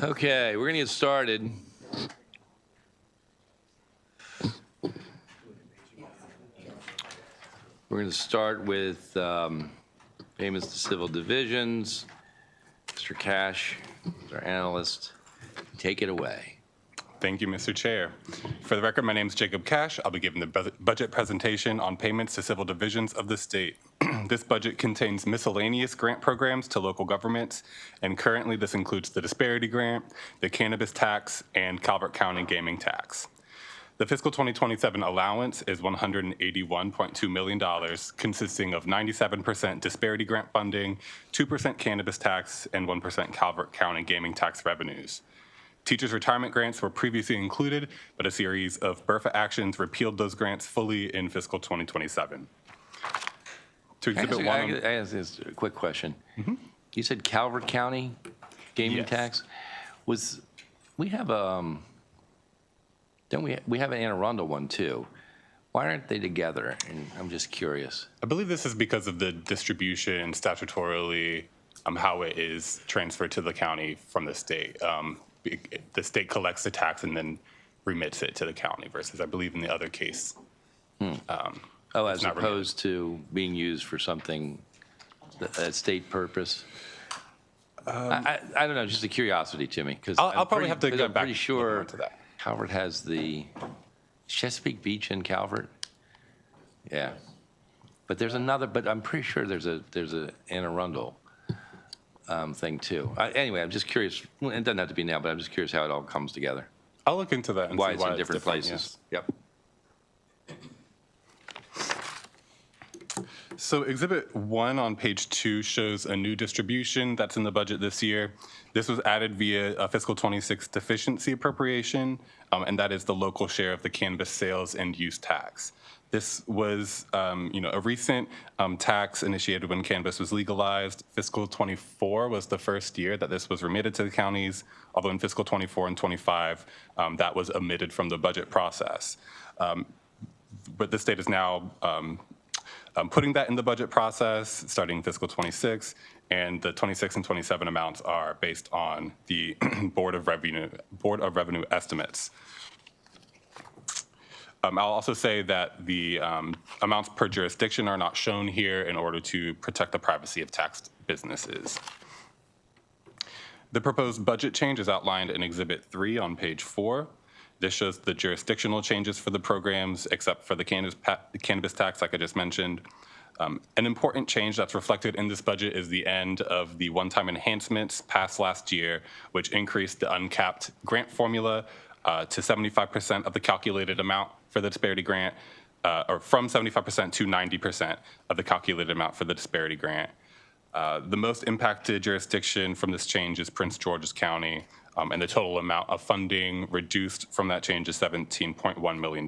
Okay, we're going to get started. We're going to start with payments to civil divisions. Mr. Cash, our analyst, take it away. Thank you, Mr. Chair. For the record, my name is Jacob Cash. I'll be giving the budget presentation on payments to civil divisions of the state. This budget contains miscellaneous grant programs to local governments, and currently this includes the disparity grant, the cannabis tax, and Calvert County gaming tax. The fiscal 2027 allowance is $181.2 million, consisting of 97% disparity grant funding, 2% cannabis tax, and 1% Calvert County gaming tax revenues. Teachers' retirement grants were previously included, but a series of BRFA actions repealed those grants fully in fiscal 2027. To exhibit one, I ask this a quick question. You said Calvert County gaming tax we have don't we have an Anne Arundel one too? Why aren't they together? And I'm just curious. I believe this is because of the distribution statutorily, how it is transferred to the county from the state. The state collects the tax and then remits it to the county versus, I believe, in the other case. As opposed to being used for something, a state purpose? I don't know, just a curiosity to me. I'll probably have to go back. I'm pretty sure Calvert has the Chesapeake Beach in Calvert. Yeah. But there's another, but I'm pretty sure there's a Anne Arundel thing too. Anyway, I'm just curious. It doesn't have to be now, but I'm just curious how it all comes together. I'll look into that and why see it's in different places. Yes. Yep. So Exhibit 1 on page 2 shows a new distribution that's in the budget this year. This was added via a fiscal 26 deficiency appropriation, and that is the local share of the cannabis sales and use tax. This was, a recent tax initiated when cannabis was legalized. Fiscal 24 was the first year that this was remitted to the counties, although in fiscal 24 and 25, that was omitted from the budget process. But the state is now putting that in the budget process starting fiscal 26, and the 26 and 27 amounts are based on the Board of Revenue estimates. I'll also say that the amounts per jurisdiction are not shown here in order to protect the privacy of taxed businesses. The proposed budget change is outlined in Exhibit 3 on page 4. This shows the jurisdictional changes for the programs, except for the cannabis tax, like I just mentioned. An important change that's reflected in this budget is the end of the one-time enhancements passed last year, which increased the uncapped grant formula to 75% of the calculated amount for the disparity grant, or from 75% to 90% of the calculated amount for the disparity grant. The most impacted jurisdiction from this change is Prince George's County, and the total amount of funding reduced from that change is $17.1 million.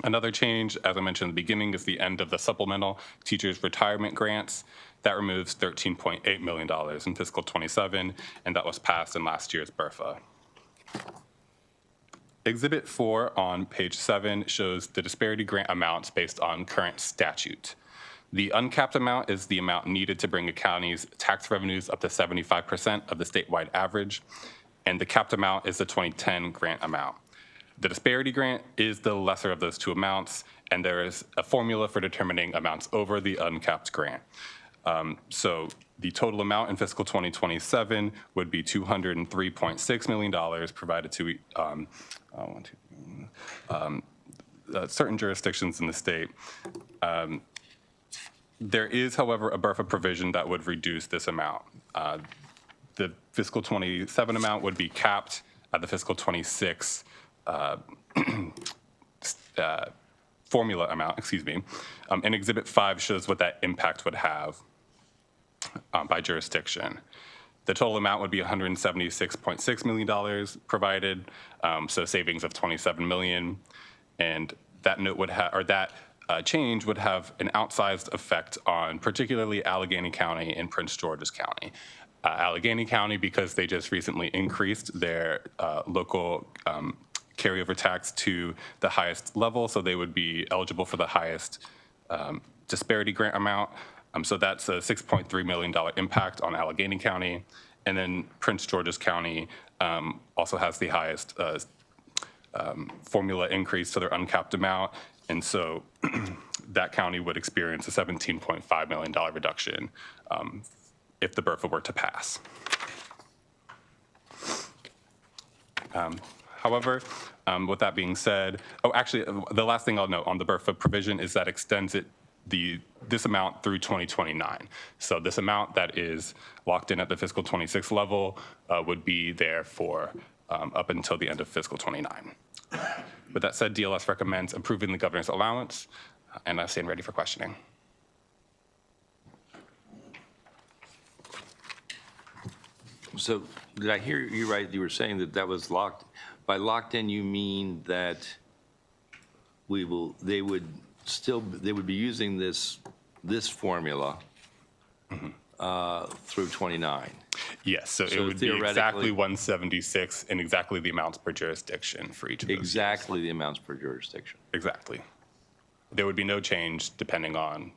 Another change, as I mentioned in the beginning, is the end of the supplemental teachers' retirement grants. That removes $13.8 million in fiscal 27, and that was passed in last year's BRFA. Exhibit 4 on page 7 shows the disparity grant amounts based on current statute. The uncapped amount is the amount needed to bring a county's tax revenues up to 75% of the statewide average, and the capped amount is the 2010 grant amount. The disparity grant is the lesser of those two amounts, and there is a formula for determining amounts over the uncapped grant. So the total amount in fiscal 2027 would be $203.6 million provided to certain jurisdictions in the state. There is, however, a BRFA provision that would reduce this amount. The fiscal 27 amount would be capped at the fiscal 26 formula amount, and Exhibit 5 shows what that impact would have by jurisdiction. The total amount would be $176.6 million provided, so savings of $27 million, and that note would have, or that change would have an outsized effect on particularly Allegheny County and Prince George's County. Allegheny County, because they just recently increased their local carryover tax to the highest level, so they would be eligible for the highest disparity grant amount. So that's a $6.3 million impact on Allegheny County. And then Prince George's County also has the highest formula increase to their uncapped amount. And so that county would experience a $17.5 million reduction if the BRFA were to pass. However, with that being said, actually, the last thing I'll note on the BRFA provision is that extends this amount through 2029. So this amount that is locked in at the fiscal 26 level would be there for up until the end of fiscal 29. With that said, DLS recommends approving the governor's allowance, and I stand ready for questioning. So did I hear you right? You were saying that that was locked. By locked in, you mean that they would be using this formula through 29. Yes, so it would be exactly 176 and exactly the amounts per jurisdiction for each of those. Exactly the amounts per jurisdiction. Exactly. There would be no change depending on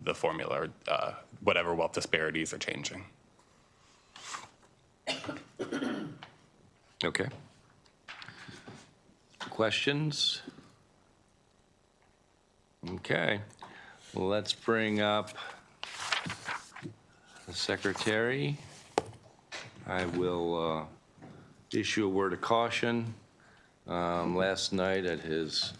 the formula or whatever wealth disparities are changing. Okay. Questions? Okay. Well, let's bring up the secretary. I will issue a word of caution. Last night at his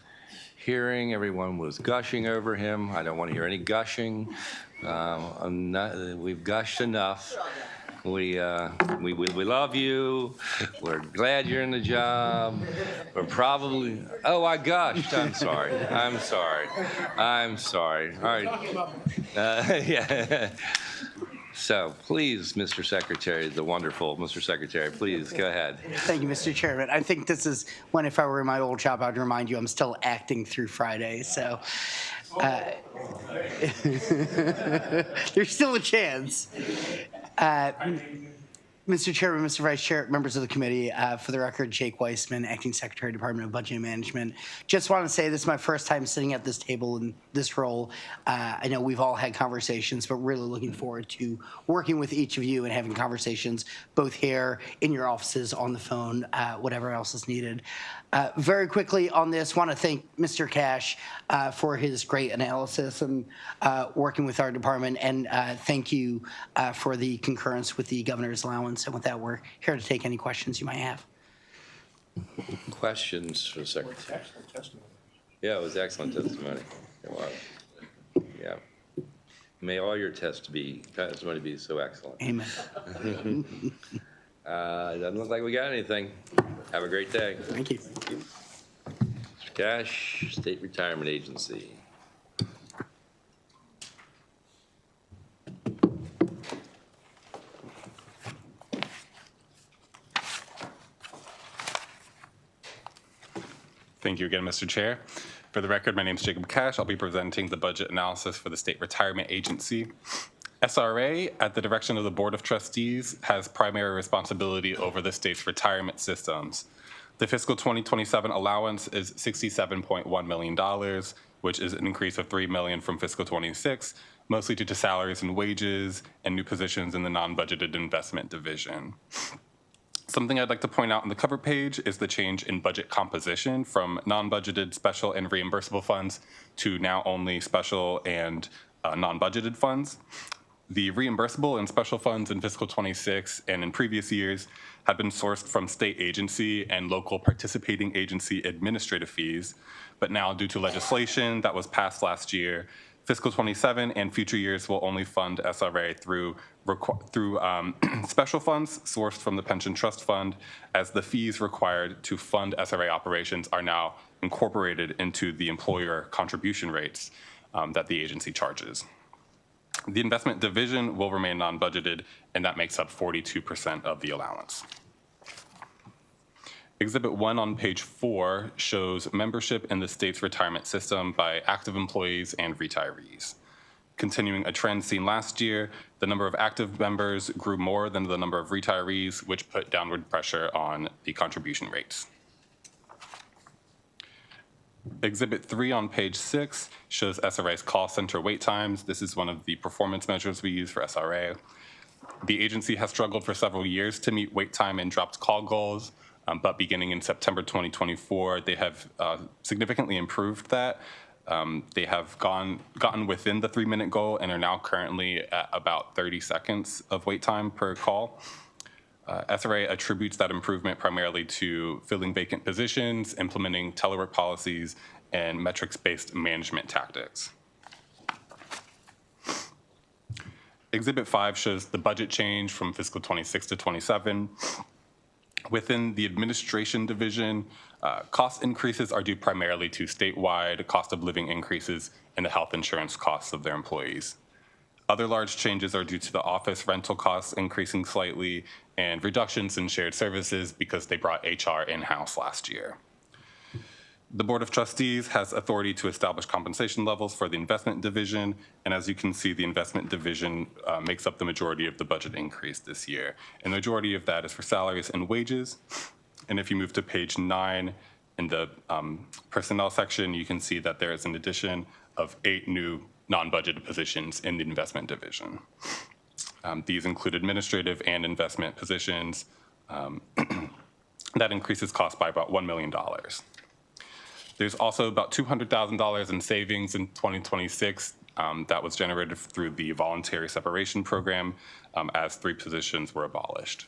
hearing, everyone was gushing over him. I don't want to hear any gushing. We've gushed enough. We love you. We're glad you're in the job. We're probably, oh, I gushed. I'm sorry. I'm sorry. I'm sorry. All right. Yeah. So please, Mr. Secretary, the wonderful Mr. Secretary, please go ahead. Thank you, Mr. Chairman. I think this is when, if I were in my old job, I'd remind you I'm still acting through Friday. So there's still a chance. Mr. Chairman, Mr. Vice Chair, members of the committee, for the record, Jake Weissman, Acting Secretary, Department of Budget and Management. Just want to say this is my first time sitting at this table in this role. I know we've all had conversations, but really looking forward to working with each of you and having conversations both here, in your offices, on the phone, whatever else is needed. Very quickly on this, want to thank Mr. Cash for his great analysis and working with our department, and thank you for the concurrence with the governor's allowance. And with that, we're here to take any questions you might have. Questions for the secretary? Yeah, it was excellent testimony. It was. Yeah. May all your testimony be so excellent. Amen. Doesn't look like we got anything. Have a great day. Thank you. Mr. Cash, State Retirement Agency. Thank you again, Mr. Chair. For the record, my name is Jacob Cash. I'll be presenting the budget analysis for the State Retirement Agency. SRA, at the direction of the Board of Trustees, has primary responsibility over the state's retirement systems. The fiscal 2027 allowance is $67.1 million, which is an increase of $3 million from fiscal 26, mostly due to salaries and wages and new positions in the non-budgeted investment division. Something I'd like to point out on the cover page is the change in budget composition from non-budgeted, special, and reimbursable funds to now only special and non-budgeted funds. The reimbursable and special funds in fiscal 26 and in previous years have been sourced from state agency and local participating agency administrative fees, but now due to legislation that was passed last year, fiscal 27 and future years will only fund SRA through special funds sourced from the Pension Trust Fund, as the fees required to fund SRA operations are now incorporated into the employer contribution rates that the agency charges. The investment division will remain non-budgeted, and that makes up 42% of the allowance. Exhibit 1 on page 4 shows membership in the state's retirement system by active employees and retirees. Continuing a trend seen last year, the number of active members grew more than the number of retirees, which put downward pressure on the contribution rates. Exhibit 3 on page 6 shows SRA's call center wait times. This is one of the performance measures we use for SRA. The agency has struggled for several years to meet wait time and dropped call goals, but beginning in September 2024, they have significantly improved that. They have gotten within the 3-minute goal and are now currently at about 30 seconds of wait time per call. SRA attributes that improvement primarily to filling vacant positions, implementing telework policies, and metrics-based management tactics. Exhibit 5 shows the budget change from fiscal 26 to 27. Within the administration division, cost increases are due primarily to statewide cost of living increases and the health insurance costs of their employees. Other large changes are due to the office rental costs increasing slightly and reductions in shared services because they brought HR in-house last year. The Board of Trustees has authority to establish compensation levels for the investment division, and as you can see, the investment division makes up the majority of the budget increase this year. And the majority of that is for salaries and wages. And if you move to page 9 in the personnel section, you can see that there is an addition of 8 new non-budgeted positions in the investment division. These include administrative and investment positions. That increases costs by about $1 million. There's also about $200,000 in savings in 2026 that was generated through the voluntary separation program as 3 positions were abolished.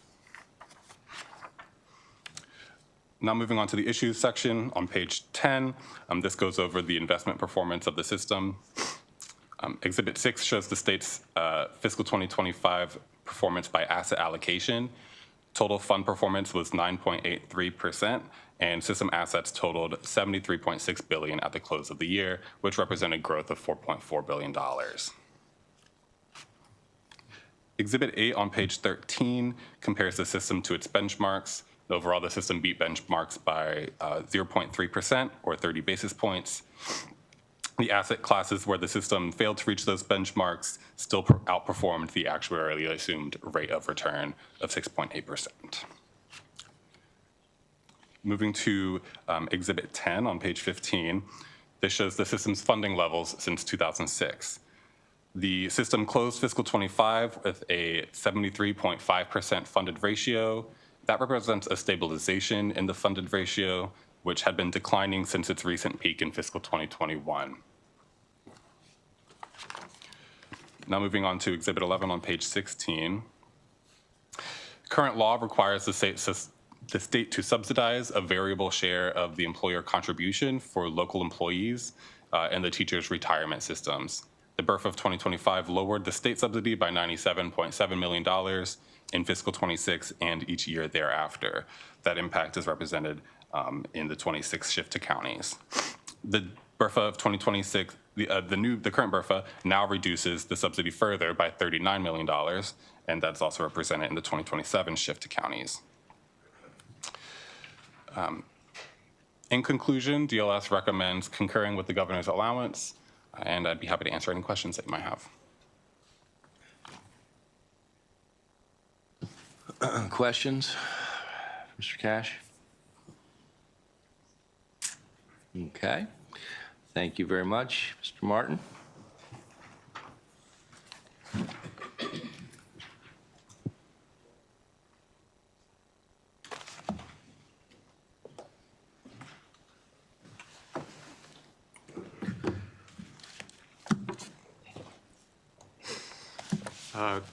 Now moving on to the issues section on page 10, this goes over the investment performance of the system. Exhibit 6 shows the state's fiscal 2025 performance by asset allocation. Total fund performance was 9.83%, and system assets totaled $73.6 billion at the close of the year, which represented growth of $4.4 billion. Exhibit 8 on page 13 compares the system to its benchmarks. Overall, the system beat benchmarks by 0.3% or 30 basis points. The asset classes where the system failed to reach those benchmarks still outperformed the actuarially assumed rate of return of 6.8%. Moving to Exhibit 10 on page 15, this shows the system's funding levels since 2006. The system closed fiscal 25 with a 73.5% funded ratio. That represents a stabilization in the funded ratio, which had been declining since its recent peak in fiscal 2021. Now moving on to Exhibit 11 on page 16. Current law requires the state to subsidize a variable share of the employer contribution for local employees and the teachers' retirement systems. The BRFA of 2025 lowered the state subsidy by $97.7 million in fiscal 26 and each year thereafter. That impact is represented in the 26 shift to counties. The BRFA of 2026, the current BRFA now reduces the subsidy further by $39 million, and that's also represented in the 2027 shift to counties. In conclusion, DLS recommends concurring with the governor's allowance, and I'd be happy to answer any questions that you might have. Questions? Mr. Cash? Okay. Thank you very much. Mr. Martin?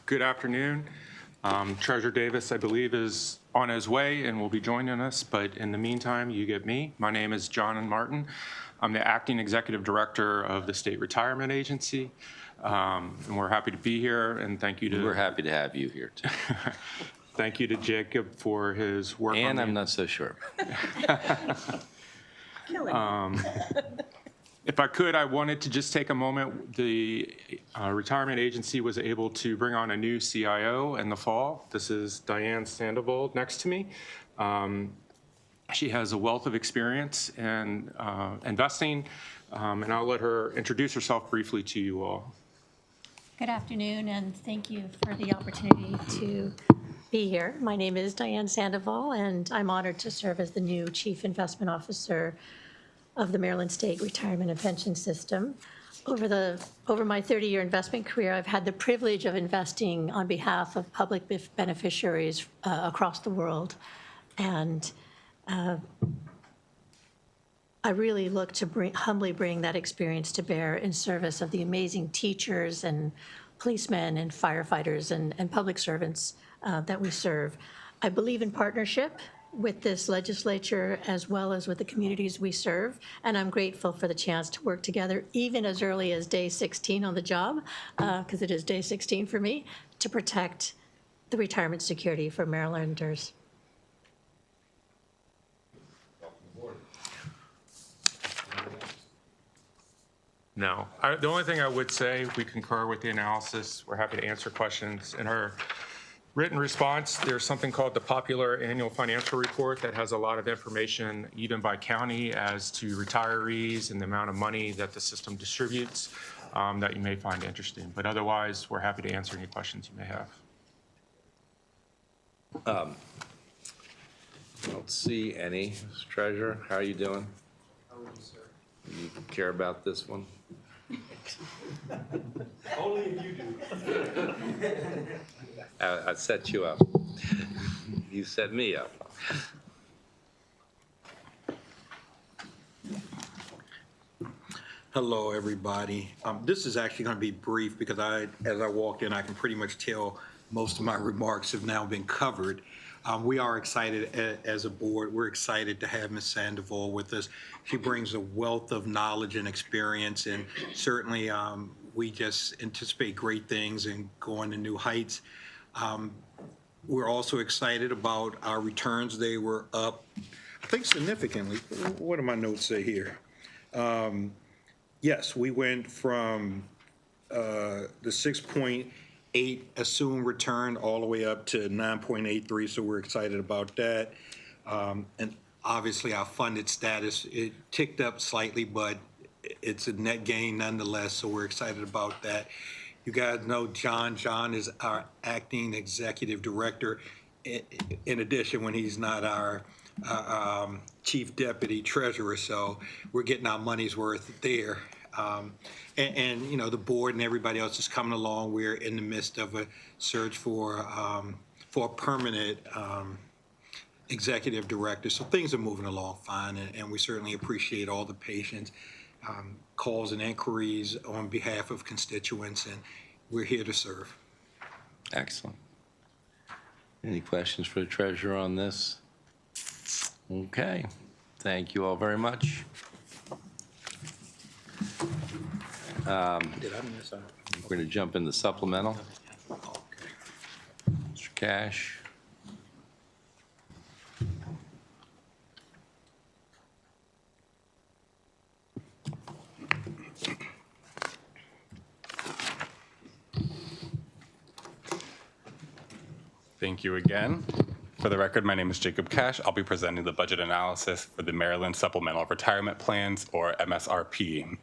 Good afternoon. Treasurer Davis, I believe, is on his way and will be joining us, but in the meantime, you get me. My name is John Martin. I'm the Acting Executive Director of the State Retirement Agency, and we're happy to be here, and thank you to... We're happy to have you here, too. Thank you to Jacob for his work And I'm not so sure. If I could, I wanted to just take a moment. The retirement agency was able to bring on a new CIO in the fall. This is Diane Sandoval next to me. She has a wealth of experience in investing, and I'll let her introduce herself briefly to you all. Good afternoon, and thank you for the opportunity to be here. My name is Diane Sandoval, and I'm honored to serve as the new Chief Investment Officer of the Maryland State Retirement and Pension System. Over my 30-year investment career, I've had the privilege of investing on behalf of public beneficiaries across the world. And I really look to humbly bring that experience to bear in service of the amazing teachers and policemen and firefighters and public servants that we serve. I believe in partnership with this legislature as well as with the communities we serve, and I'm grateful for the chance to work together even as early as day 16 on the job, because it is day 16 for me, to protect the retirement security for Marylanders. No. The only thing I would say, we concur with the analysis. We're happy to answer questions. In our written response, there's something called the Popular Annual Financial Report that has a lot of information, even by county, as to retirees and the amount of money that the system distributes that you may find interesting. But otherwise, we're happy to answer any questions you may have. I don't see any. Mr. Treasurer, how are you doing? How are you, sir? You care about this one? Only if you do. I set you up. You set me up. Hello, everybody. This is actually going to be brief because as I walked in, I can pretty much tell most of my remarks have now been covered. We are excited as a board. We're excited to have Ms. Sandoval with us. She brings a wealth of knowledge and experience, and certainly we just anticipate great things and going to new heights. We're also excited about our returns. They were up, I think, significantly. What do my notes say here? Yes, we went from the 6.8 assumed return all the way up to 9.83, so we're excited about that. And obviously our funded status, it ticked up slightly, but it's a net gain nonetheless, so we're excited about that. You guys know John. John is our acting executive director. In addition, when he's not our chief deputy treasurer, so we're getting our money's worth there. And you know, the board and everybody else is coming along. We're in the midst of a search for a permanent executive director. So things are moving along fine, and we certainly appreciate all the patience, calls and inquiries on behalf of constituents, and we're here to serve. Excellent. Any questions for the treasurer on this? Okay. Thank you all very much. Did I miss out? We're going to jump into supplemental. Mr. Cash. Thank you again. For the record, my name is Jacob Cash. I'll be presenting the budget analysis for the Maryland Supplemental Retirement Plans, or MSRP.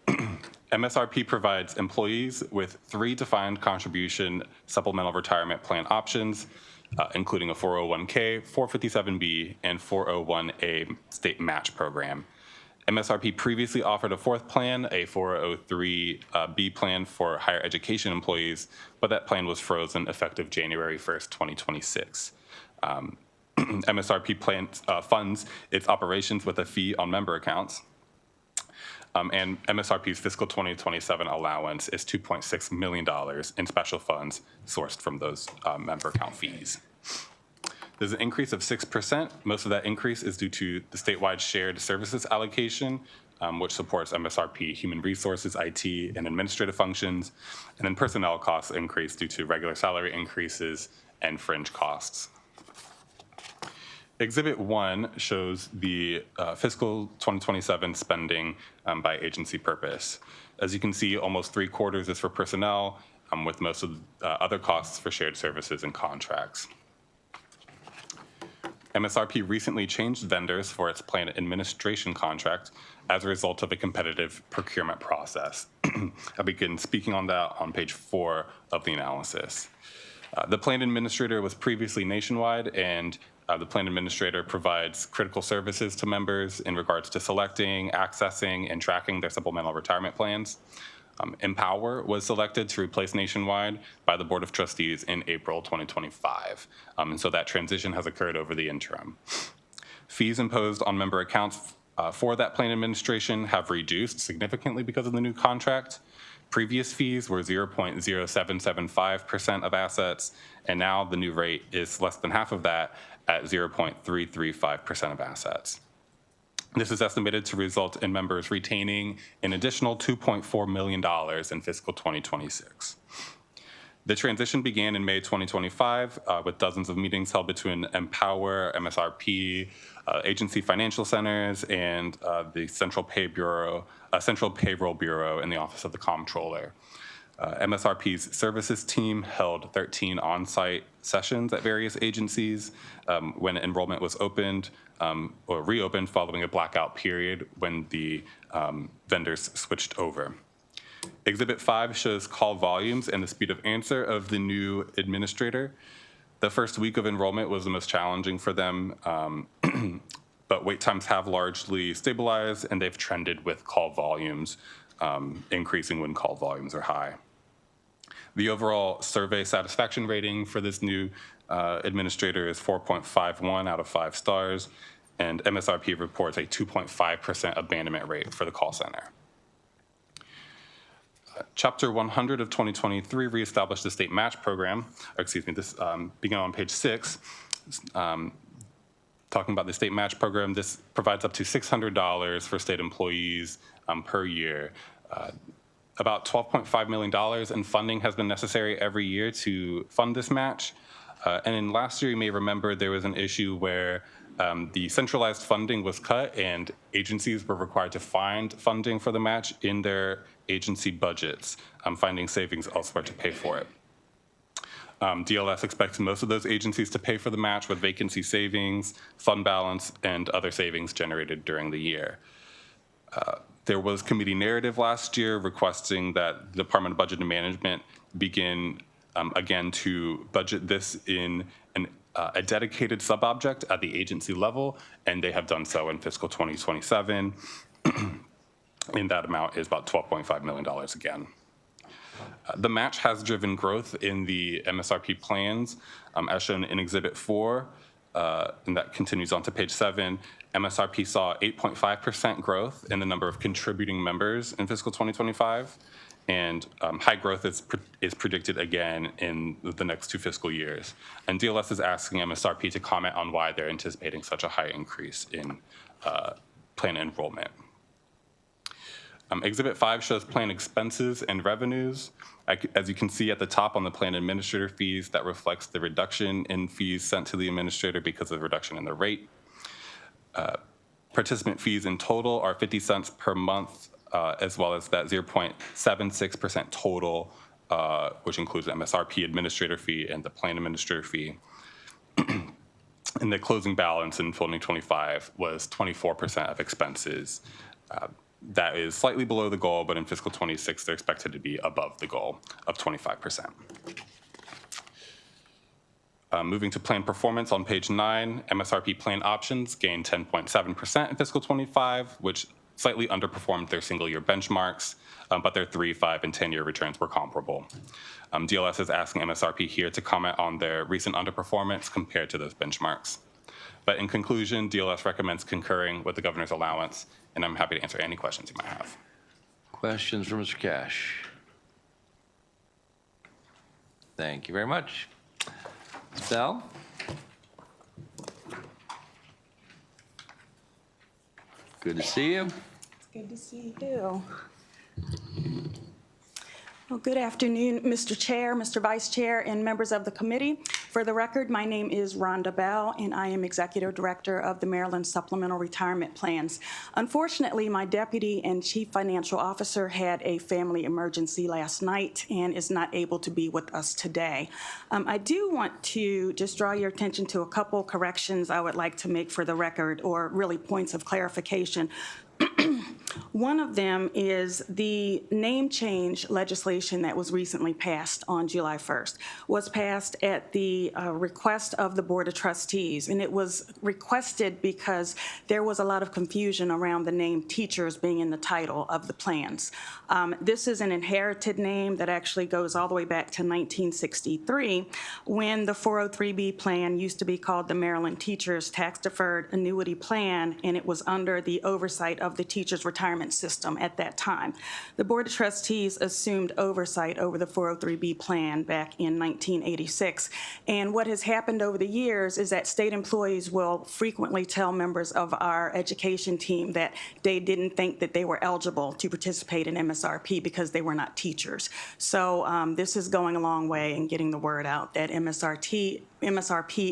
MSRP provides employees with 3 defined contribution supplemental retirement plan options, including a 401k, 457B, and 401A state match program. MSRP previously offered a 4th plan, a 403B plan for higher education employees, but that plan was frozen effective January 1st, 2026. MSRP funds its operations with a fee on member accounts. And MSRP's fiscal 2027 allowance is $2.6 million in special funds sourced from those member account fees. There's an increase of 6%. Most of that increase is due to the statewide shared services allocation, which supports MSRP human resources, IT, and administrative functions. And then personnel costs increase due to regular salary increases and fringe costs. Exhibit 1 shows the fiscal 2027 spending by agency purpose. As you can see, almost 3/4 is for personnel, with most of the other costs for shared services and contracts. MSRP recently changed vendors for its plan administration contract as a result of a competitive procurement process. I'll begin speaking on that on page 4 of the analysis. The plan administrator was previously Nationwide, and The plan administrator provides critical services to members in regards to selecting, accessing, and tracking their supplemental retirement plans. Empower was selected to replace Nationwide by the Board of Trustees in April 2025. And so that transition has occurred over the interim. Fees imposed on member accounts for that plan administration have reduced significantly because of the new contract. Previous fees were 0.0775% of assets, and now the new rate is less than half of that at 0.335% of assets. This is estimated to result in members retaining an additional $2.4 million in fiscal 2026. The transition began in May 2025 with dozens of meetings held between Empower, MSRP, agency financial centers, and the Central Payroll Bureau in the Office of the Comptroller. MSRP's services team held 13 on-site sessions at various agencies when enrollment was opened or reopened following a blackout period when the vendors switched over. Exhibit 5 shows call volumes and the speed of answer of the new administrator. The first week of enrollment was the most challenging for them, but wait times have largely stabilized and they've trended with call volumes increasing when call volumes are high. The overall survey satisfaction rating for this new administrator is 4.51 out of 5 stars, and MSRP reports a 2.5% abandonment rate for the call center. Chapter 100 of 2023 reestablished the state match program, this began on page 6. Talking about the state match program, this provides up to $600 for state employees per year. About $12.5 million in funding has been necessary every year to fund this match. And in last year, you may remember there was an issue where the centralized funding was cut and agencies were required to find funding for the match in their agency budgets, finding savings elsewhere to pay for it. DLS expects most of those agencies to pay for the match with vacancy savings, fund balance, and other savings generated during the year. There was committee narrative last year requesting that the Department of Budget and Management begin again to budget this in a dedicated sub-object at the agency level, and they have done so in fiscal 2027. And that amount is about $12.5 million again. The match has driven growth in the MSRP plans, as shown in Exhibit 4, and that continues on to page 7. MSRP saw 8.5% growth in the number of contributing members in fiscal 2025, and high growth is predicted again in the next 2 fiscal years. And DLS is asking MSRP to comment on why they're anticipating such a high increase in plan enrollment. Exhibit 5 shows plan expenses and revenues. As you can see at the top on the plan administrator fees, that reflects the reduction in fees sent to the administrator because of the reduction in the rate. Participant fees in total are 50 cents per month, as well as that 0.76% total, which includes the MSRP administrator fee and the plan administrator fee. And the closing balance in 2025 was 24% of expenses. That is slightly below the goal, but in fiscal 26, they're expected to be above the goal of 25%. Moving to plan performance on page 9, MSRP plan options gained 10.7% in fiscal 25, which slightly underperformed their single-year benchmarks, but their 3, 5, and 10-year returns were comparable. DLS is asking MSRP here to comment on their recent underperformance compared to those benchmarks. But in conclusion, DLS recommends concurring with the governor's allowance, and I'm happy to answer any questions you might have. Questions for Mr. Cash? Thank you very much. Ms. Bell? Good to see you. It's good to see you. Well, good afternoon, Mr. Chair, Mr. Vice Chair, and members of the committee. For the record, my name is Rhonda Bell, and I am Executive Director of the Maryland Supplemental Retirement Plans. Unfortunately, my Deputy and Chief Financial Officer had a family emergency last night and is not able to be with us today. I do want to just draw your attention to a couple corrections I would like to make for the record, or really points of clarification. One of them is the name change legislation that was recently passed on July 1st, was passed at the request of the Board of Trustees, and it was requested because there was a lot of confusion around the name teachers being in the title of the plans. This is an inherited name that actually goes all the way back to 1963, when the 403B plan used to be called the Maryland Teachers Tax Deferred Annuity Plan, and it was under the oversight of the Teachers Retirement System at that time. The Board of Trustees assumed oversight over the 403B plan back in 1986. And what has happened over the years is that state employees will frequently tell members of our education team that they didn't think that they were eligible to participate in MSRP because they were not teachers. So this is going a long way in getting the word out that MSRP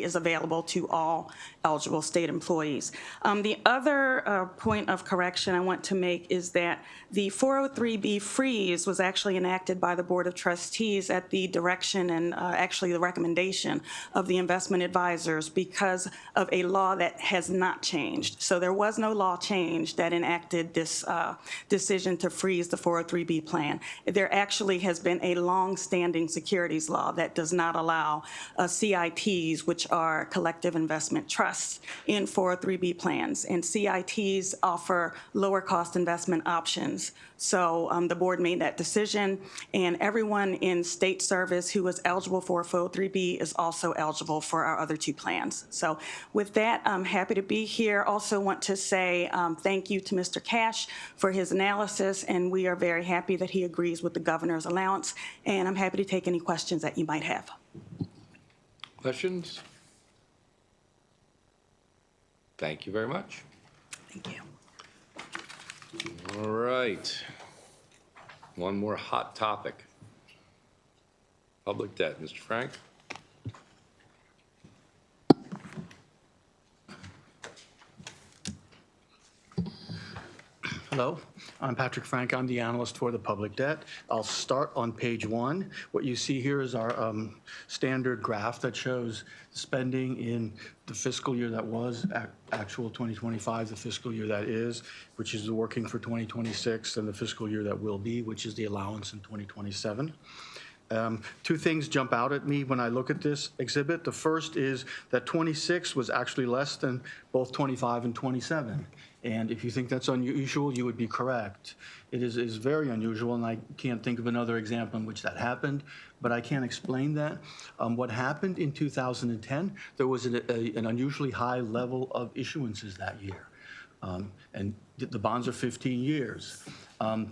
is available to all eligible state employees. The other point of correction I want to make is that the 403B freeze was actually enacted by the Board of Trustees at the direction and actually the recommendation of the investment advisors because of a law that has not changed. So there was no law change that enacted this decision to freeze the 403B plan. There actually has been a long-standing securities law that does not allow CITs, which are collective investment trusts, in 403B plans. And CITs offer lower cost investment options. So the board made that decision, and everyone in state service who was eligible for 403B is also eligible for our other two plans. So with that, I'm happy to be here. Also want to say thank you to Mr. Cash for his analysis, and we are very happy that he agrees with the governor's allowance, and I'm happy to take any questions that you might have. Questions? Thank you very much. Thank you. All right. One more hot topic. Public debt. Mr. Frank? Hello, I'm Patrick Frank. I'm the analyst for the public debt. I'll start on page 1. What you see here is our standard graph that shows spending in the fiscal year that was, actual 2025, the fiscal year that is, which is the working for 2026, and the fiscal year that will be, which is the allowance in 2027. Two things jump out at me when I look at this exhibit. The first is that 26 was actually less than both 25 and 27. And if you think that's unusual, you would be correct. It is very unusual, and I can't think of another example in which that happened, but I can't explain that. What happened in 2010, there was an unusually high level of issuances that year. And the bonds are 15 years.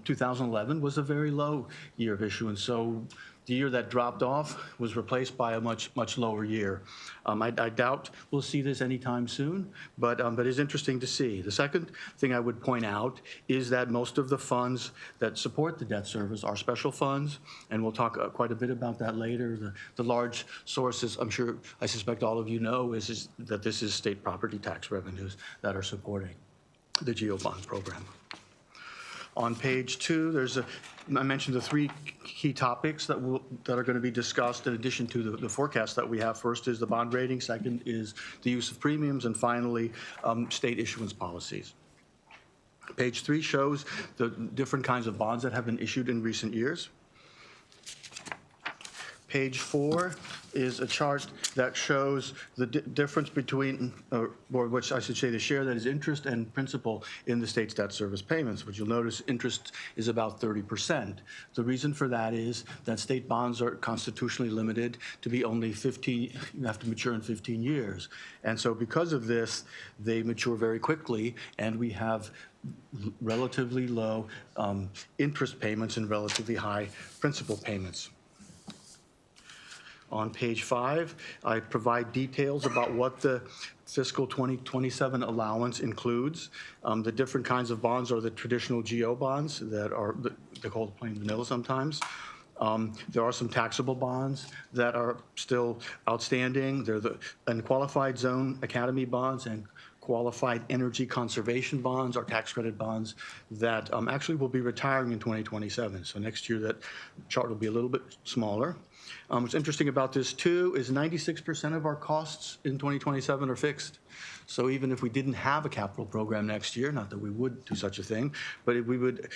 2011 was a very low year of issuance, so the year that dropped off was replaced by a much lower year. I doubt we'll see this anytime soon, but it's interesting to see. The second thing I would point out is that most of the funds that support the debt service are special funds, and we'll talk quite a bit about that later. The large sources, I suspect all of you know, is that this is state property tax revenues that are supporting the GO bond program. On page 2, I mentioned the 3 key topics that are going to be discussed in addition to the forecast that we have. First is the bond rating, second is the use of premiums, and finally, state issuance policies. Page 3 shows the different kinds of bonds that have been issued in recent years. Page 4 is a chart that shows the difference between, or which I should say, the share that is interest and principal in the state's debt service payments, which you'll notice interest is about 30%. The reason for that is that state bonds are constitutionally limited to be only 15, you have to mature in 15 years. And so because of this, they mature very quickly, and we have relatively low interest payments and relatively high principal payments. On page 5, I provide details about what the fiscal 2027 allowance includes. The different kinds of bonds are the traditional GO bonds that are, they're called plain vanilla sometimes. There are some taxable bonds that are still outstanding. They're the unqualified zone academy bonds and qualified energy conservation bonds, or tax credit bonds, that actually will be retiring in 2027. So next year, that chart will be a little bit smaller. What's interesting about this, too, is 96% of our costs in 2027 are fixed. So even if we didn't have a capital program next year, not that we would do such a thing, but we would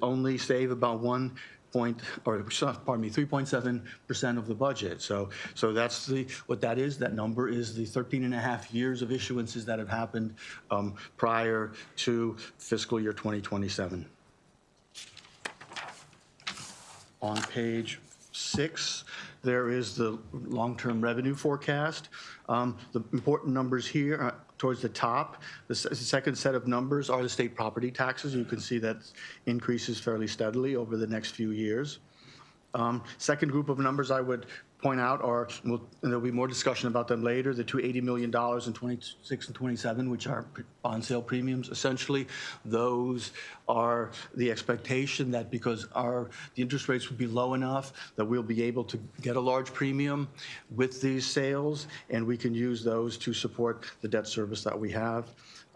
only save about 3.7% of the budget. So that's what that is. That number is the 13.5 years of issuances that have happened prior to fiscal year 2027. On page 6, there is the long-term revenue forecast. The important numbers here towards the top, the second set of numbers are the state property taxes. You can see that increases fairly steadily over the next few years. Second group of numbers I would point out are, and there'll be more discussion about them later, the $280 million in 26 and 27, which are bond sale premiums. Essentially, those are the expectation that because the interest rates would be low enough that we'll be able to get a large premium with these sales, and we can use those to support the debt service that we have.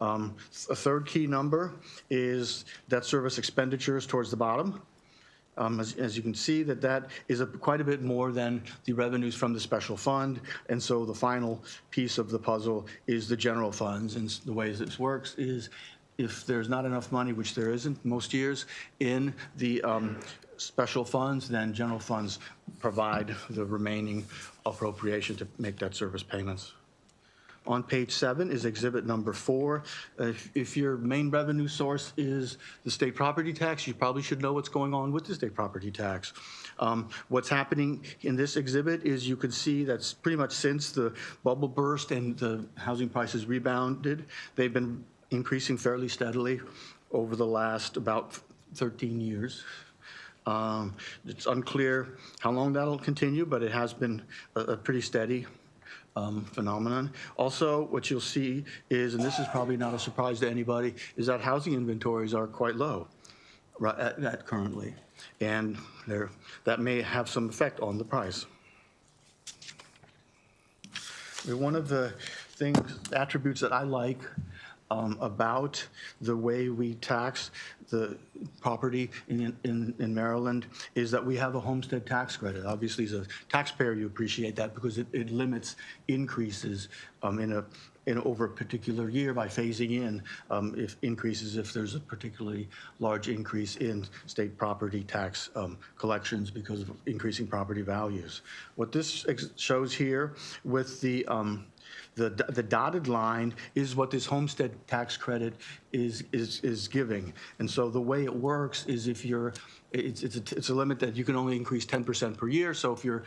A third key number is debt service expenditures towards the bottom. As you can see, that is quite a bit more than the revenues from the special fund. And so the final piece of the puzzle is the general funds. And the way this works is if there's not enough money, which there isn't most years, in the special funds, then general funds provide the remaining appropriation to make debt service payments. On page 7 is exhibit number 4. If your main revenue source is the state property tax, you probably should know what's going on with the state property tax. What's happening in this exhibit is you can see that's pretty much since the bubble burst and the housing prices rebounded, they've been increasing fairly steadily over the last about 13 years. It's unclear how long that'll continue, but it has been a pretty steady phenomenon. Also, what you'll see is, and this is probably not a surprise to anybody, is that housing inventories are quite low at currently, and that may have some effect on the price. One of the attributes that I like about the way we tax the property in Maryland is that we have a homestead tax credit. Obviously, as a taxpayer, you appreciate that because it limits increases over a particular year by phasing in if there's a particularly large increase in state property tax collections because of increasing property values. What this shows here with the dotted line is what this homestead tax credit is giving. And so the way it works is if it's a limit that you can only increase 10% per year. So if your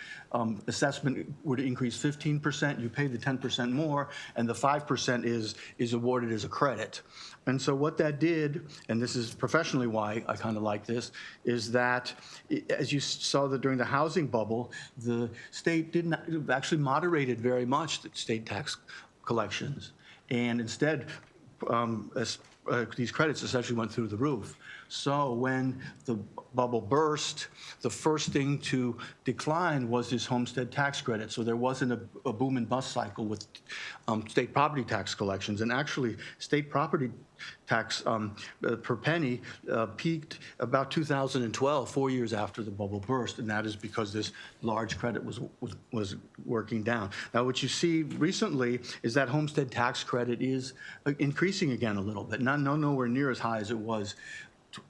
assessment were to increase 15%, you pay the 10% more, and the 5% is awarded as a credit. And so what that did, and this is professionally why I kind of like this, is that as you saw that during the housing bubble, the state didn't actually moderated very much the state tax collections, and instead these credits essentially went through the roof. So when the bubble burst, the first thing to decline was this homestead tax credit. So there wasn't a boom and bust cycle with state property tax collections. And actually, state property tax per penny peaked about 2012, 4 years after the bubble burst. And that is because this large credit was working down. Now, what you see recently is that homestead tax credit is increasing again a little bit. Nowhere near as high as it was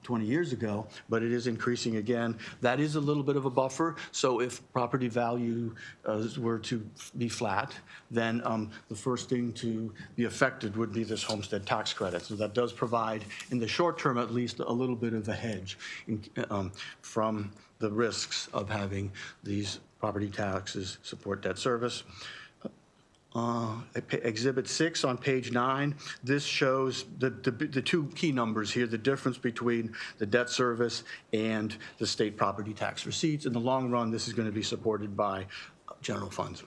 20 years ago, but it is increasing again. That is a little bit of a buffer. So if property value were to be flat, then the first thing to be affected would be this homestead tax credit. So that does provide, in the short term at least, a little bit of a hedge from the risks of having these property taxes support debt service. Exhibit 6 on page 9, this shows the two key numbers here, the difference between the debt service and the state property tax receipts. In the long run, this is going to be supported by general funds.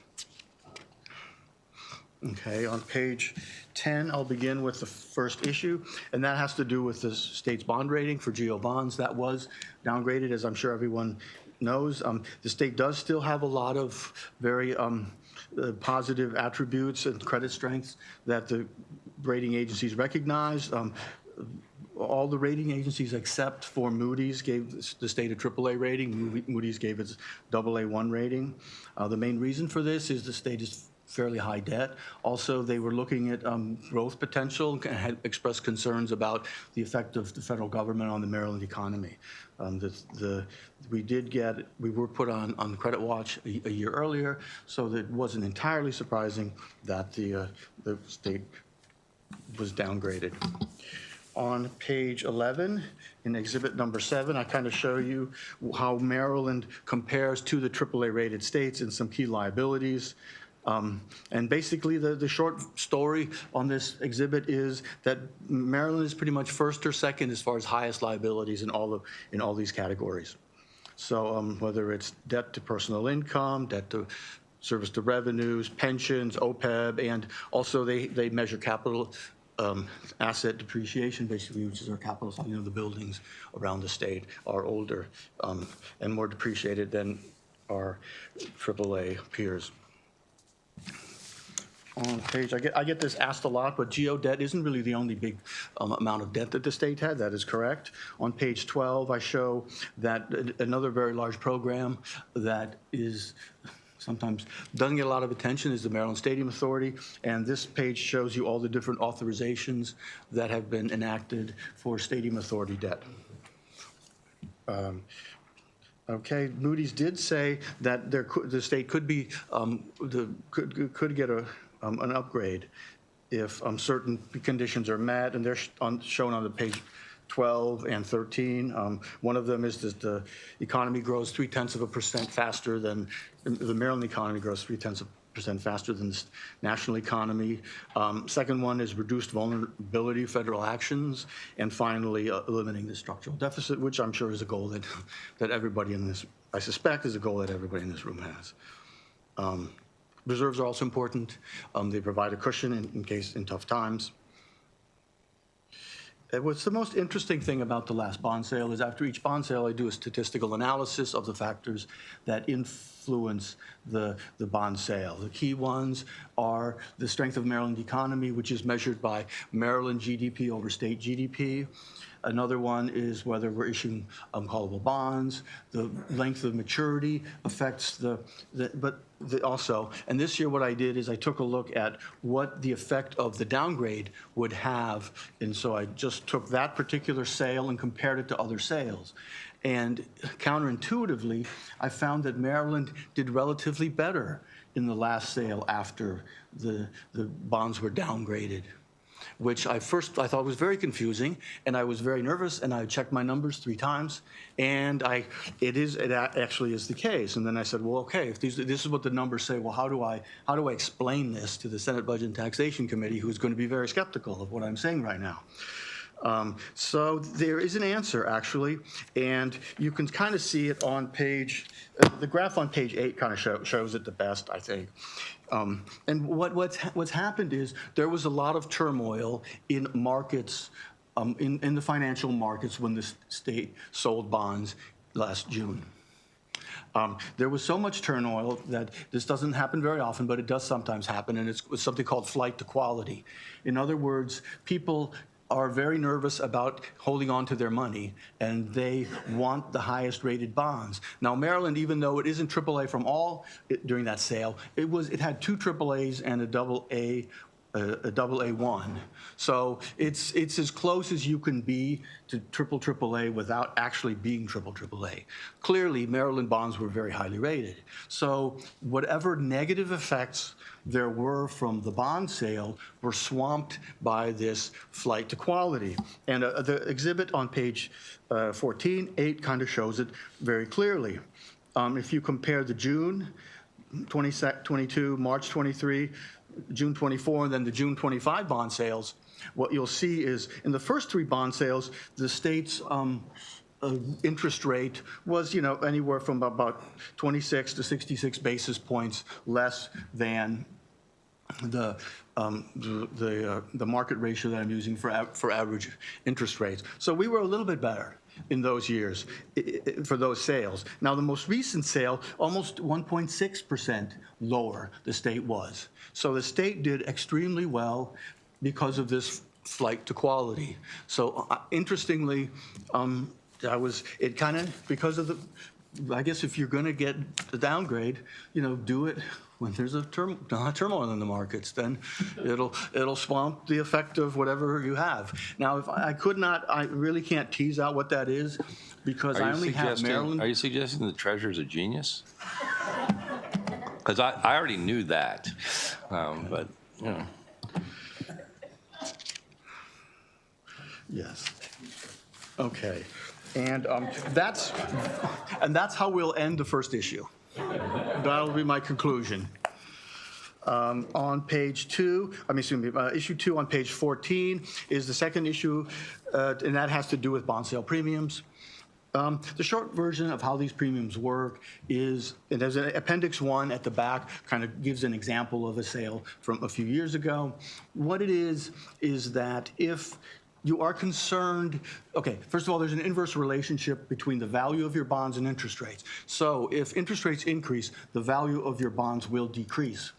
Okay, on page 10, I'll begin with the first issue, and that has to do with the state's bond rating for GO bonds. That was downgraded, as I'm sure everyone knows. The state does still have a lot of very positive attributes and credit strengths that the rating agencies recognize. All the rating agencies except for Moody's gave the state a AAA rating. Moody's gave it AA1 rating. The main reason for this is the state is fairly high debt. Also, they were looking at growth potential and had expressed concerns about the effect of the federal government on the Maryland economy. We were put on credit watch a year earlier, so that it wasn't entirely surprising that the state was downgraded. On page 11, in exhibit number 7, I kind of show you how Maryland compares to the AAA-rated states in some key liabilities. And basically, the short story on this exhibit is that Maryland is pretty much first or second as far as highest liabilities in all these categories. So whether it's debt to personal income, debt to service to revenues, pensions, OPEB, and also they measure capital asset depreciation, basically, which is our capital. The buildings around the state are older and more depreciated than our AAA peers. On page, I get this asked a lot, but geo debt isn't really the only big amount of debt that the state had. That is correct. On page 12, I show that another very large program that is sometimes doesn't get a lot of attention is the Maryland Stadium Authority, and this page shows you all the different authorizations that have been enacted for Stadium Authority debt. Okay, Moody's did say that the state could be could get an upgrade if certain conditions are met, and they're shown on the page 12 and 13. One of them is that the economy grows 0.3% faster than the Maryland economy grows 0.3% faster than the national economy. Second one is reduced vulnerability federal actions, and finally eliminating the structural deficit, which I'm sure is a goal that everybody in this, I suspect, is a goal that everybody in this room has. Reserves are also important. They provide a cushion in tough times. What's the most interesting thing about the last bond sale is after each bond sale, I do a statistical analysis of the factors that influence the bond sale. The key ones are the strength of Maryland economy, which is measured by Maryland GDP over state GDP. Another one is whether we're issuing callable bonds. The length of maturity affects also, and this year what I did is I took a look at what the effect of the downgrade would have, and so I just took that particular sale and compared it to other sales. And counterintuitively, I found that Maryland did relatively better in the last sale after the bonds were downgraded, which I thought was very confusing, and I was very nervous, and I checked my numbers 3 times, and it actually is the case. And then I said, well, okay, if this is what the numbers say, well, how do I explain this to the Senate Budget and Taxation Committee, who's going to be very skeptical of what I'm saying right now? So there is an answer, actually, and you can kind of see it on the graph on page 8 kind of shows it the best, I think. And what's happened is there was a lot of turmoil in markets, in the financial markets when the state sold bonds last June. There was so much turmoil that this doesn't happen very often, but it does sometimes happen, and it's something called flight to quality. In other words, people are very nervous about holding on to their money, and they want the highest rated bonds. Now, Maryland, even though it isn't AAA from all during that sale, it had 2 AAAs and a AA1. So it's as close as you can be to AAA without actually being AAA. Clearly, Maryland bonds were very highly rated. So whatever negative effects there were from the bond sale were swamped by this flight to quality. And the exhibit on page 14, 8 kind of shows it very clearly. If you compare the June 22, March 23, June 24, and then the June 25 bond sales, what you'll see is in the first 3 bond sales, the state's interest rate was, anywhere from about 26 to 66 basis points less than the market ratio that I'm using for average interest rates. So we were a little bit better in those years for those sales. Now, the most recent sale, almost 1.6% lower the state was. So the state did extremely well because of this flight to quality. So interestingly, it kind of, because of the, I guess if you're going to get the downgrade, do it when there's a turmoil in the markets. Then it'll swamp the effect of whatever you have. Now, if I really can't tease out what that is because I only have Maryland. Are you suggesting the treasurer's a genius? Because I already knew that, but Yes. Okay. And that's how we'll end the first issue. That'll be my conclusion. On page 2, issue 2 on page 14 is the second issue, and that has to do with bond sale premiums. The short version of how these premiums work is, and there's an appendix 1 at the back, kind of gives an example of a sale from a few years ago. What it is that if you are concerned, okay, first of all, there's an inverse relationship between the value of your bonds and interest rates. So if interest rates increase, the value of your bonds will decrease.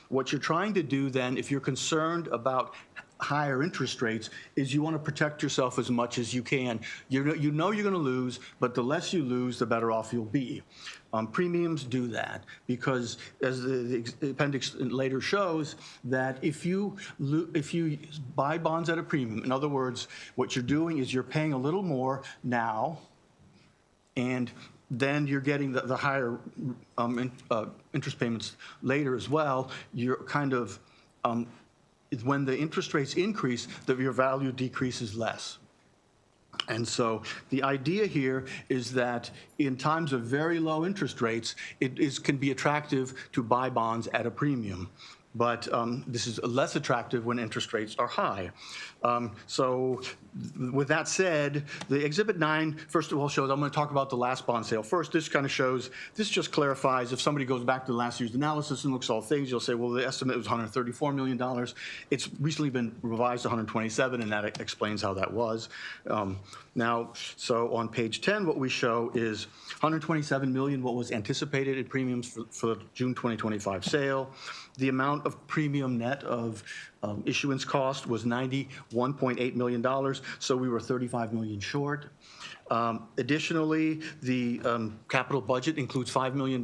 What you're trying to do then, if you're concerned about higher interest rates, is you want to protect yourself as much as you can. You know you're going to lose, but the less you lose, the better off you'll be. Premiums do that because, as the appendix later shows, that if you buy bonds at a premium, in other words, what you're doing is you're paying a little more now, and then you're getting the higher interest payments later as well. You're kind of when the interest rates increase, your value decreases less. And so the idea here is that in times of very low interest rates, it can be attractive to buy bonds at a premium. But this is less attractive when interest rates are high. So with that said, the Exhibit 9, first of all, shows, I'm going to talk about the last bond sale first. This kind of shows, this just clarifies, if somebody goes back to last year's analysis and looks at all things, you'll say, well, the estimate was $134 million. It's recently been revised to 127, and that explains how that was. Now, so on page 10, what we show is $127 million, what was anticipated in premiums for the June 2025 sale. The amount of premium net of issuance cost was $91.8 million, so we were $35 million short. Additionally, the capital budget includes $5 million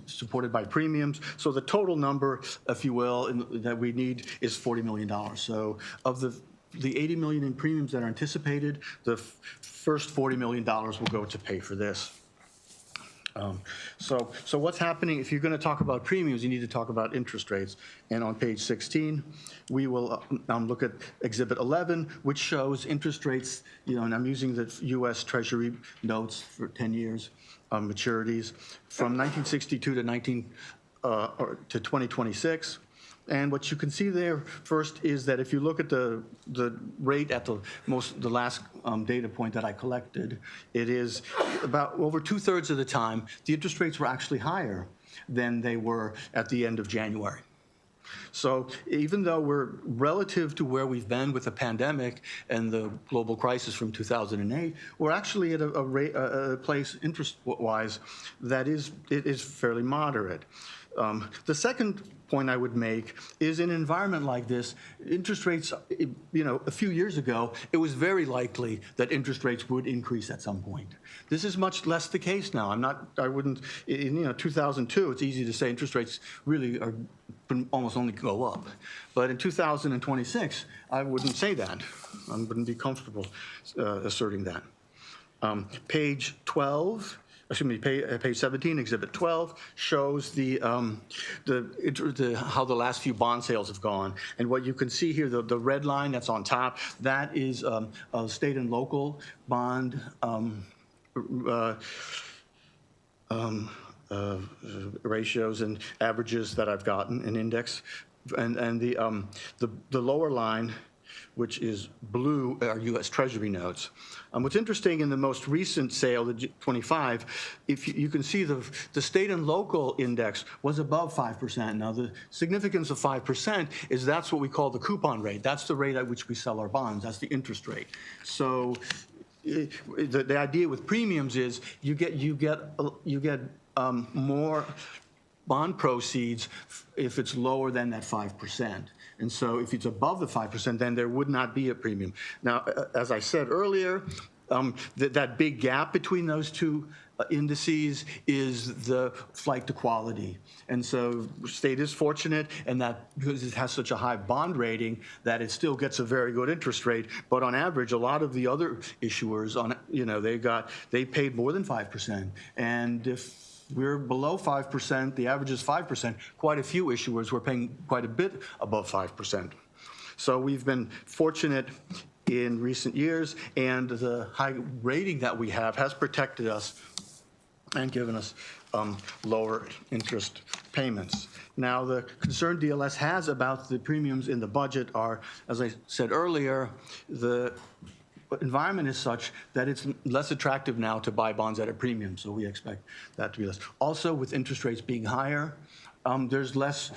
supported by premiums. So the total number, if you will, that we need is $40 million. So of the $80 million in premiums that are anticipated, the first $40 million will go to pay for this. So what's happening, if you're going to talk about premiums, you need to talk about interest rates. And on page 16, we will look at Exhibit 11, which shows interest rates, and I'm using the U.S. Treasury notes for 10 years, maturities, from 1962 to 2026. And what you can see there first is that if you look at the rate at the last data point that I collected, it is about over 2/3 of the time, the interest rates were actually higher than they were at the end of January. So even though we're relative to where we've been with the pandemic and the global crisis from 2008, we're actually at a place interest-wise that is fairly moderate. The second point I would make is in an environment like this, interest rates, a few years ago, it was very likely that interest rates would increase at some point. This is much less the case now. I wouldn't, in 2002, it's easy to say interest rates really are almost only go up. But in 2026, I wouldn't say that. I wouldn't be comfortable asserting that. Page 12. Page 17, Exhibit 12, shows how the last few bond sales have gone. And what you can see here, the red line that's on top, that is state and local bond ratios and averages that I've gotten, an index. And the lower line which is blue, are U.S. Treasury notes. What's interesting in the most recent sale, the 25, if you can see the state and local index was above 5%. Now, the significance of 5% is that's what we call the coupon rate. That's the rate at which we sell our bonds. That's the interest rate. So the idea with premiums is you get more bond proceeds if it's lower than that 5%. And so if it's above the 5%, then there would not be a premium. Now, as I said earlier, that big gap between those two indices is the flight to quality. And so state is fortunate and that because it has such a high bond rating that it still gets a very good interest rate. But on average, a lot of the other issuers, they paid more than 5%. And if we're below 5%, the average is 5%. Quite a few issuers were paying quite a bit above 5%. So we've been fortunate in recent years, and the high rating that we have has protected us and given us lower interest payments. Now, the concern DLS has about the premiums in the budget are, as I said earlier, the environment is such that it's less attractive now to buy bonds at a premium, so we expect that to be less. Also, with interest rates being higher, there's less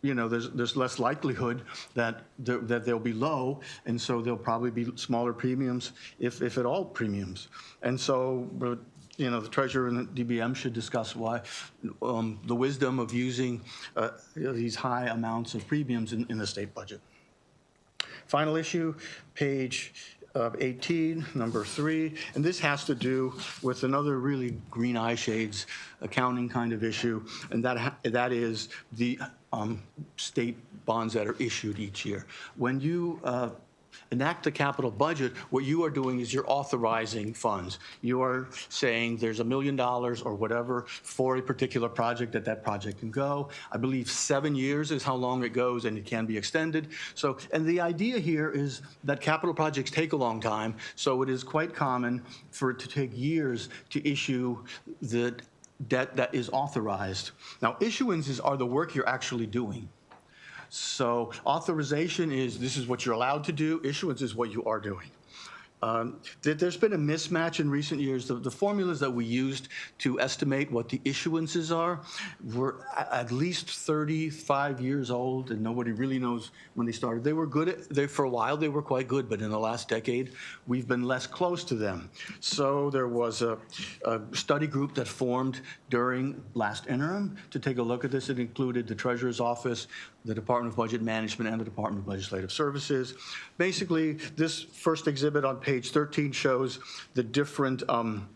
there's less likelihood that they'll be low, and so there'll probably be smaller premiums, if at all premiums. And so, the Treasurer and the DBM should discuss why the wisdom of using these high amounts of premiums in the state budget. Final issue, page 18, number 3, and this has to do with another really green eye shades accounting kind of issue, and that is the state bonds that are issued each year. When you enact the capital budget, what you are doing is you're authorizing funds. You are saying there's $1 million or whatever for a particular project that project can go. I believe 7 years is how long it goes, and it can be extended. So, and the idea here is that capital projects take a long time, so it is quite common for it to take years to issue the debt that is authorized. Now, issuances are the work you're actually doing. So authorization is, this is what you're allowed to do. Issuance is what you are doing. There's been a mismatch in recent years. The formulas that we used to estimate what the issuances are were at least 35 years old, and nobody really knows when they started. They were good. For a while, they were quite good, but in the last decade, we've been less close to them. So there was a study group that formed during last interim to take a look at this. It included the Treasurer's Office, the Department of Budget Management, and the Department of Legislative Services. Basically, this first exhibit on page 13 shows the different kind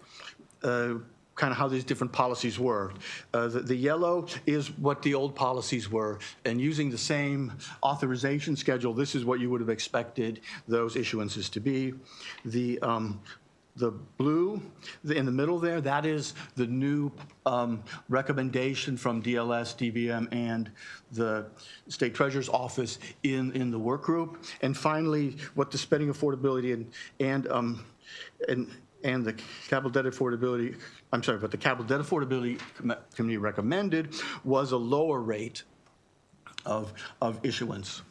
of how these different policies work. The yellow is what the old policies were, and using the same authorization schedule, this is what you would have expected those issuances to be. The blue in the middle there, that is the new recommendation from DLS, DBM, and the State Treasurer's Office in the work group. And finally, what the spending affordability and the capital debt affordability, what the capital debt affordability committee recommended was a lower rate of issuance.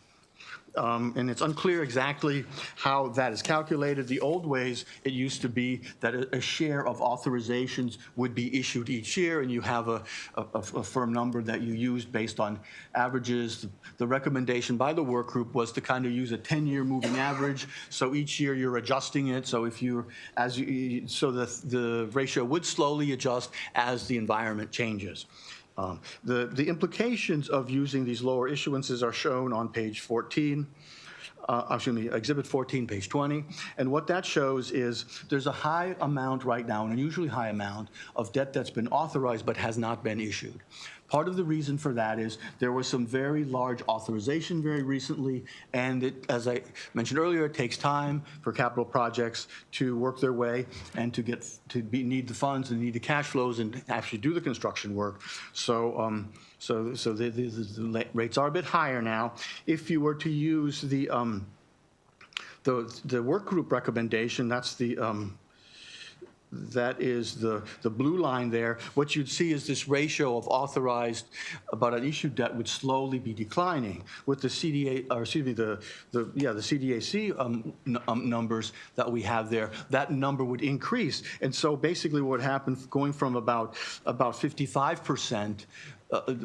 And it's unclear exactly how that is calculated. The old ways, it used to be that a share of authorizations would be issued each year, and you have a firm number that you use based on averages. The recommendation by the work group was to kind of use a 10-year moving average. So each year you're adjusting it. So so the ratio would slowly adjust as the environment changes. The implications of using these lower issuances are shown on page 14, Exhibit 14, page 20. And what that shows is there's a high amount right now, an unusually high amount of debt that's been authorized but has not been issued. Part of the reason for that is there was some very large authorization very recently, and as I mentioned earlier, it takes time for capital projects to work their way and need the funds and need the cash flows and actually do the construction work. So the rates are a bit higher now. If you were to use the work group recommendation, that's the that is the blue line there, what you'd see is this ratio of authorized but unissued debt would slowly be declining. With the CDA, or excuse me, the CDAC numbers that we have there, that number would increase. And so basically what happened, going from about 55%,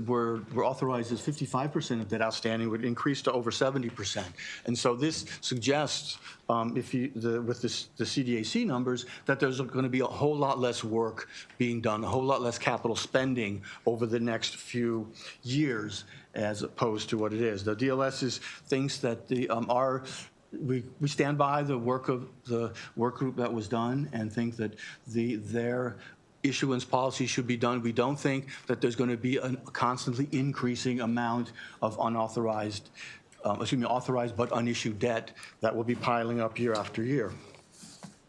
were authorized as 55% of debt outstanding, would increase to over 70%. And so this suggests, with the CDAC numbers, that there's going to be a whole lot less work being done, a whole lot less capital spending over the next few years as opposed to what it is. The DLS thinks that we stand by the work of the work group that was done and think that their issuance policy should be done. We don't think that there's going to be a constantly increasing amount of authorized but unissued debt that will be piling up year after year.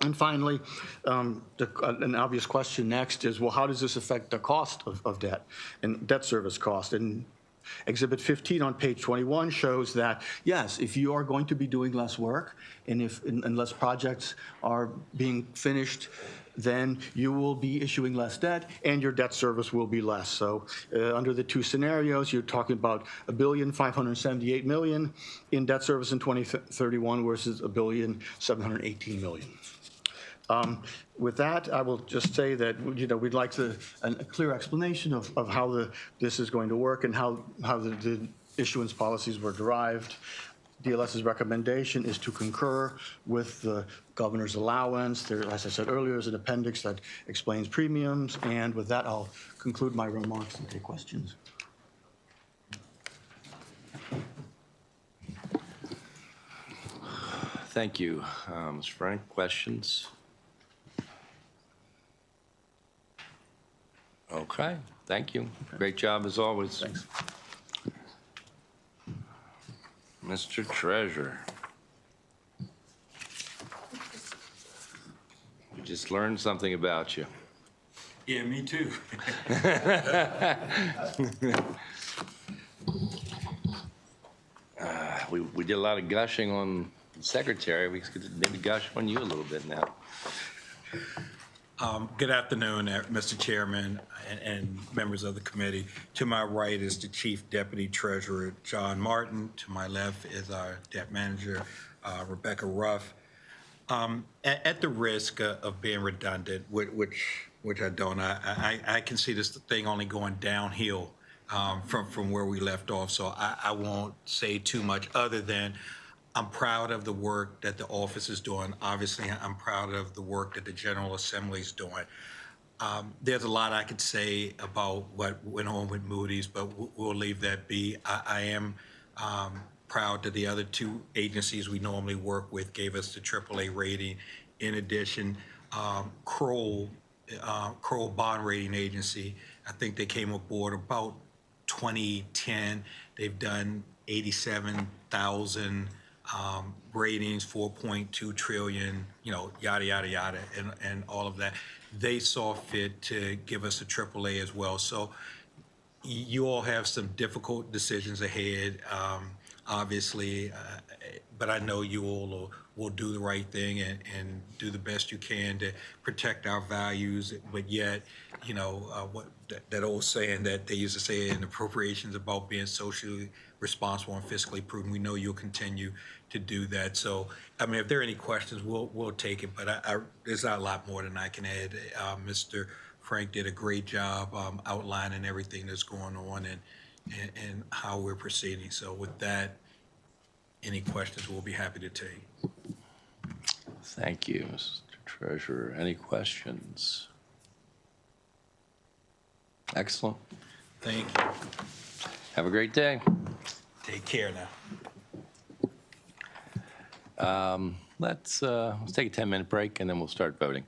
And finally, an obvious question next is, well, how does this affect the cost of debt and debt service cost? And Exhibit 15 on page 21 shows that, yes, if you are going to be doing less work and unless projects are being finished, then you will be issuing less debt and your debt service will be less. So under the two scenarios, you're talking about $1,578 million in debt service in 2031 versus $1,718 million. With that, I will just say that we'd like a clear explanation of how this is going to work and how the issuance policies were derived. DLS's recommendation is to concur with the governor's allowance. There, as I said earlier, is an appendix that explains premiums. And with that, I'll conclude my remarks and take questions. Thank you. Ms. Frank, questions? Okay, thank you. Great job as always. Thanks. Mr. Treasurer. We just learned something about you. Yeah, me too. We did a lot of gushing on the secretary. We could maybe gush on you a little bit now. Good afternoon, Mr. Chairman and members of the committee. To my right is the Chief Deputy Treasurer, John Martin. To my left is our Debt Manager, Rebecca Ruff. At the risk of being redundant, which I don't, I can see this thing only going downhill from where we left off, so I won't say too much other than I'm proud of the work that the office is doing. Obviously, I'm proud of the work that the General Assembly is doing. There's a lot I could say about what went on with Moody's, but we'll leave that be. I am proud that the other two agencies we normally work with gave us the AAA rating. In addition, Kroll Bond Rating Agency, I think they came aboard about 2010. They've done 87,000 ratings, 4.2 trillion, yada, yada, yada, and all of that. They saw fit to give us a AAA as well. So you all have some difficult decisions ahead, obviously, but I know you all will do the right thing and do the best you can to protect our values, but yet, what that old saying that they used to say in appropriations about being socially responsible and fiscally prudent, we know you'll continue to do that. So, I mean, if there are any questions, we'll take it, but there's not a lot more than I can add. Mr. Frank did a great job outlining everything that's going on and how we're proceeding. So with that, any questions we'll be happy to take. Thank you, Mr. Treasurer. Any questions? Excellent. Thank you. Have a great day. Take care now. Let's take a 10-minute break and then we'll start voting.